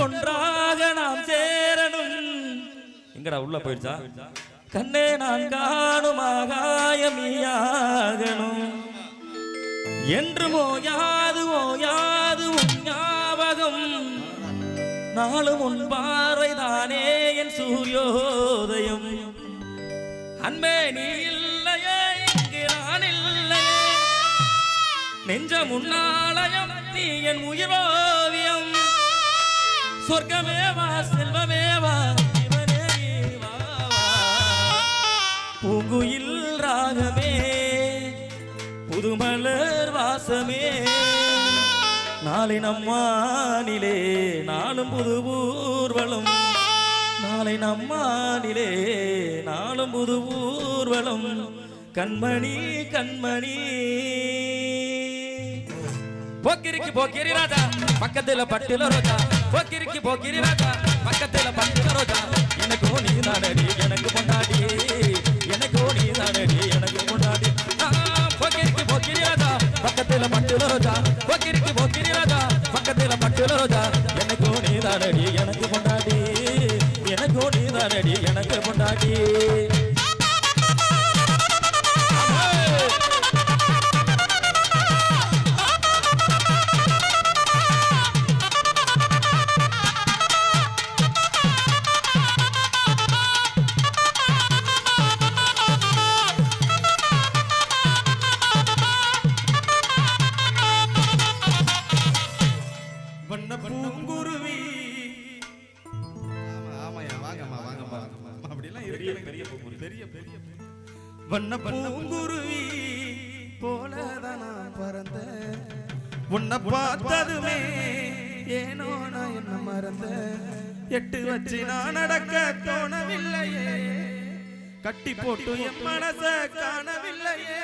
ஒன்றாக நாம் சேரணும். எங்கடா உள்ள போயிடுச்சா? கண்ணே நான் காணும் ஆகாயம் நீயாகணும். என்று ஓயாது ஓயாது உன் ஞாபகம். நாளும் உன் பார்வைதானே என் சூரியோதயம். அன்பே நீ இல்லையே இங்கு நான் இல்லையே. நெஞ்சம் உன்னாலயம் நீ என் உயிரோவியம். சொர்க்கமேவா செல்வமேவா இவனே வா. பூங்குயில் ராகமே புதுமலர் வாசமே. நாளை நம்மானிலே நாளும் புது ஊர்வலம். நாளை நம்மானிலே நாளும் புது ஊர்வலம். கண்மணி கண்மணி போக்கிரிக்கு போக்கிரி ராஜா பக்கத்துல பட்டுல ரோஜா. போக்கிரிக்கு போக்கிரி ராஜா பக்கத்துல பட்டுல ரோஜா. எனக்கு நீ தானடி எனக்கு கொண்டாடி. எனக்கு நீ தானடி எனக்கு கொண்டாடி. போக்கிரிக்கு போக்கிரி ராஜா பக்கத்துல பட்டுல ரோஜா. போக்கிரிக்கு போக்கிரி ராஜா பக்கத்துல பட்டுல ரோஜா. எனக்கு நீ தானடி எனக்கு கொண்டாடி. எனக்கு நீ தானடி எனக்கு கொண்டாடி. வண்ண பூங்குருவி போலதான் நான் பறந்த. உன்னை பார்த்ததுமே ஏனோ நான் என்ன மறந்த. எட்டு வச்சு நான் நடக்க தோணவில்லையே. கட்டி போட்டு என் மனச காணவில்லையே.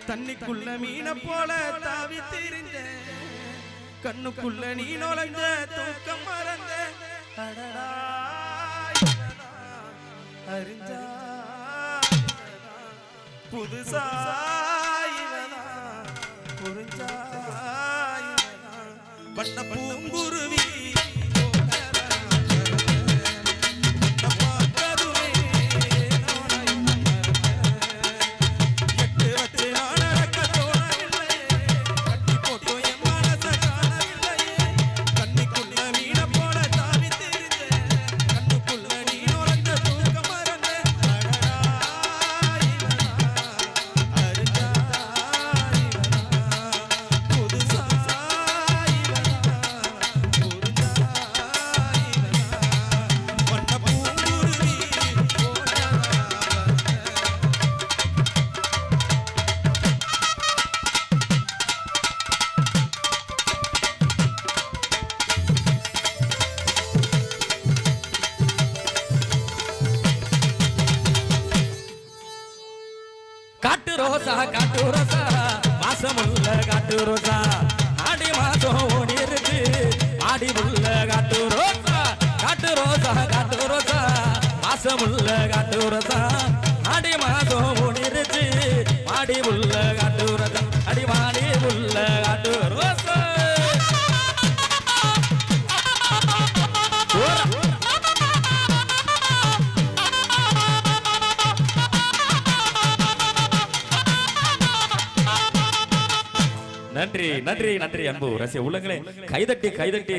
தண்ணிக்குள்ள மீன போல தாவி திரிஞ்ச. கண்ணுக்குள்ள நீ நுழைஞ்ச தூக்கம் மறந்த. அடடா அறிஞ்சா புதுசா புரிஞ்சா. வண்ண பூங்குருவி ரோசா காட்டு ரோசா வாசமுள்ள காட்டு ரோசா. ஆடி மாசம் ஓடி இருக்கு ஆடி உள்ள காட்டு ரோசா. காட்டு ரோசா காட்டு ரோசா வாசமுள்ள காட்டு ரோசா. ஆடி மாசம் ஓடி இருக்கு ஆடி உள்ள காட்டு ரோசா. அடி வாடி உள்ள காட்டு ரோசா. நன்றி நன்றி நன்றி அன்பு ரசிக உள்ளங்களே. கைதட்டி கைதட்டி